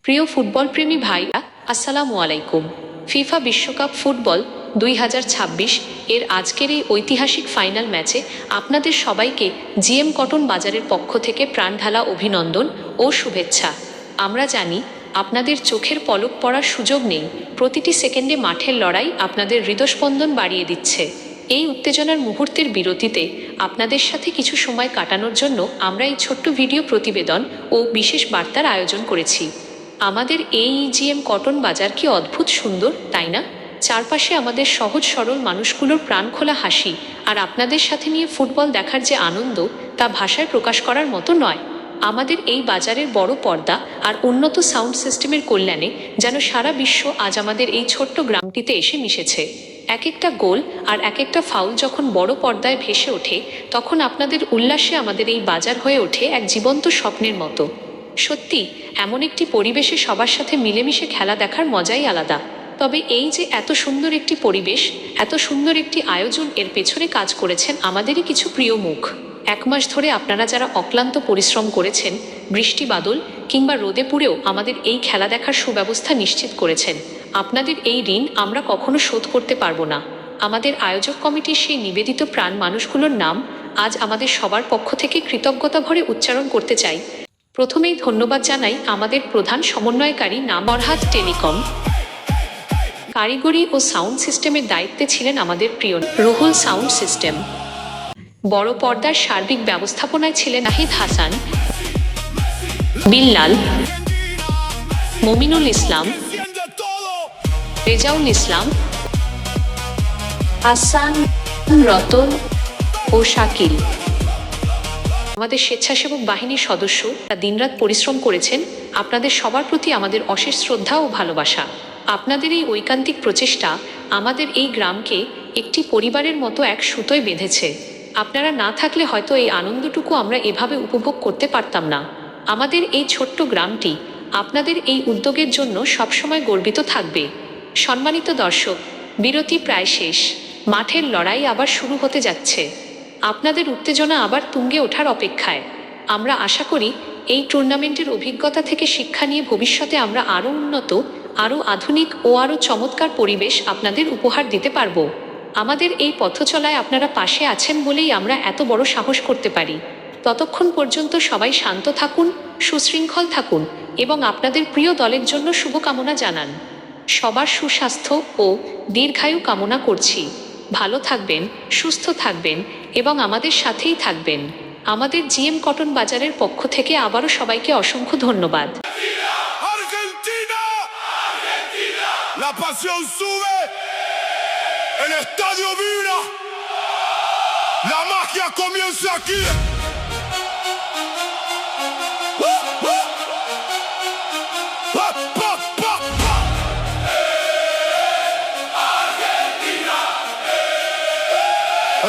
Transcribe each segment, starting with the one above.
প্রিয় ফুটবল প্রেমী ভাইরা, আসসালামু আলাইকুম। ফিফা বিশ্বকাপ ফুটবল 2026 এর আজকের এই ঐতিহাসিক ফাইনাল ম্যাচে আপনাদের সবাইকে জিএম কটন বাজারের পক্ষ থেকে প্রাণঢালা অভিনন্দন ও শুভেচ্ছা। আমরা জানি আপনাদের চোখের পলক পড়ার সুযোগ নেই, প্রতিটি সেকেন্ডে মাঠের লড়াই আপনাদের হৃদস্পন্দন বাড়িয়ে দিচ্ছে। এই উত্তেজনার মুহূর্তের বিরতিতে আপনাদের সাথে কিছু সময় কাটানোর জন্য আমরা এই ছোট্ট ভিডিও প্রতিবেদন ও বিশেষ বার্তার আয়োজন করেছি। আমাদের এই জিএম কটন বাজার কি অদ্ভুত সুন্দর, তাই না? চারপাশে আমাদের সহজ সরল মানুষগুলোর প্রাণখোলা হাসি আর আপনাদের সাথে নিয়ে ফুটবল দেখার যে আনন্দ, তা ভাষায় প্রকাশ করার মতো নয়। আমাদের এই বাজারের বড় পর্দা আর উন্নত সাউন্ড সিস্টেমের কল্যাণে যেন সারা বিশ্ব আজ আমাদের এই ছোট্ট গ্রামটিতে এসে মিশেছে। এক একটা গোল আর এক একটা ফাউল যখন বড় পর্দায় ভেসে ওঠে, তখন আপনাদের উল্লাসে আমাদের এই বাজার হয়ে ওঠে এক জীবন্ত স্বপ্নের মতো। সত্যি, এমন একটি পরিবেশে সবার সাথে মিলেমিশে খেলা দেখার মজাই আলাদা। তবে এই যে এত সুন্দর একটি পরিবেশ, এত সুন্দর একটি আয়োজন, এর পেছনে কাজ করেছেন আমাদেরই কিছু প্রিয় মুখ। 1 মাস ধরে আপনারা যারা অক্লান্ত পরিশ্রম করেছেন, বৃষ্টি বাদল কিংবা রোদে পুড়েও আমাদের এই খেলা দেখার সুব্যবস্থা নিশ্চিত করেছেন, আপনাদের এই ঋণ আমরা কখনো শোধ করতে পারবো না। আমাদের আয়োজক কমিটির সেই নিবেদিত প্রাণ মানুষগুলোর নাম আজ আমাদের সবার পক্ষ থেকে কৃতজ্ঞতা ভরে উচ্চারণ করতে চাই। প্রথমেই ধন্যবাদ জানাই আমাদের প্রধান সমন্বয়কারী নাম ফরহাদ টেলিকম। কারিগরি ও সাউন্ড সিস্টেমের দায়িত্বে ছিলেন আমাদের প্রিয় রুহুল সাউন্ড সিস্টেম। বড় পর্দার সার্বিক ব্যবস্থাপনায় ছিলেন নাহিদ হাসান, বিল্লাল, মমিনুল ইসলাম, রেজাউল ইসলাম, আসান, রতন ও শাকিল। আমাদের স্বেচ্ছাসেবক বাহিনীর সদস্য তা দিনরাত পরিশ্রম করেছেন। আপনাদের সবার প্রতি আমাদের অশেষ শ্রদ্ধা ও ভালোবাসা। আপনাদের এই ঐকান্তিক প্রচেষ্টা আমাদের এই গ্রামকে একটি পরিবারের মতো এক সুতোয় বেঁধেছে। আপনারা না থাকলে হয়তো এই আনন্দটুকু আমরা এভাবে উপভোগ করতে পারতাম না। আমাদের এই ছোট্ট গ্রামটি আপনাদের এই উদ্যোগের জন্য সবসময় গর্বিত থাকবে। সম্মানিত দর্শক, বিরতি প্রায় শেষ, মাঠের লড়াই আবার শুরু হতে যাচ্ছে। আপনাদের উত্তেজনা আবার তুঙ্গে ওঠার অপেক্ষায়। আমরা আশা করি এই টুর্নামেন্টের অভিজ্ঞতা থেকে শিক্ষা নিয়ে ভবিষ্যতে আমরা আরও উন্নত, আরও আধুনিক ও আরও চমৎকার পরিবেশ আপনাদের উপহার দিতে পারব। আমাদের এই পথচলায় আপনারা পাশে আছেন বলেই আমরা এত বড় সাহস করতে পারি। ততক্ষণ পর্যন্ত সবাই শান্ত থাকুন, সুশৃঙ্খল থাকুন এবং আপনাদের প্রিয় দলের জন্য শুভকামনা জানান। সবার সুস্বাস্থ্য ও দীর্ঘায়ু কামনা করছি। ভালো থাকবেন, সুস্থ থাকবেন এবং আমাদের সাথেই থাকবেন। আমাদের জিএম কটন বাজারের পক্ষ থেকে আবারও সবাইকে অসংখ্য ধন্যবাদ। La pasión sube, el estadio vibra, la magia comienza aquí.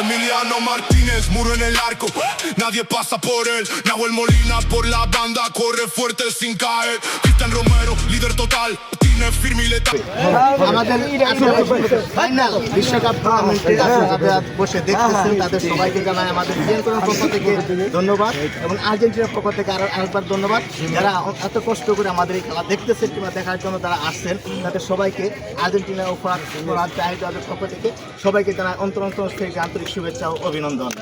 Emiliano Martínez, muro en el arco, nadie pasa por él. Nahuel Molina por la banda, corre fuerte sin caer. Cristian Romero, líder total, tiene firme y letal. আমাদের final বিশ্বকাপ টুর্নামেন্টে যারা বসে দেখতেছেন তাদের সবাইকে জানাই আমাদের জিএম পক্ষ থেকে ধন্যবাদ এবং আর্জেন্টিনার পক্ষ থেকে আরেকবার ধন্যবাদ। যারা এত কষ্ট করে আমাদের এই খেলা দেখতেছেন কিংবা দেখার জন্য তারা আসছেন, তাদের সবাইকে আর্জেন্টিনা ও ফরহাদ চাহিদাদের পক্ষ থেকে সবাইকে জানাই অন্তর থেকে আন্তরিক শুভেচ্ছা ও অভিনন্দন।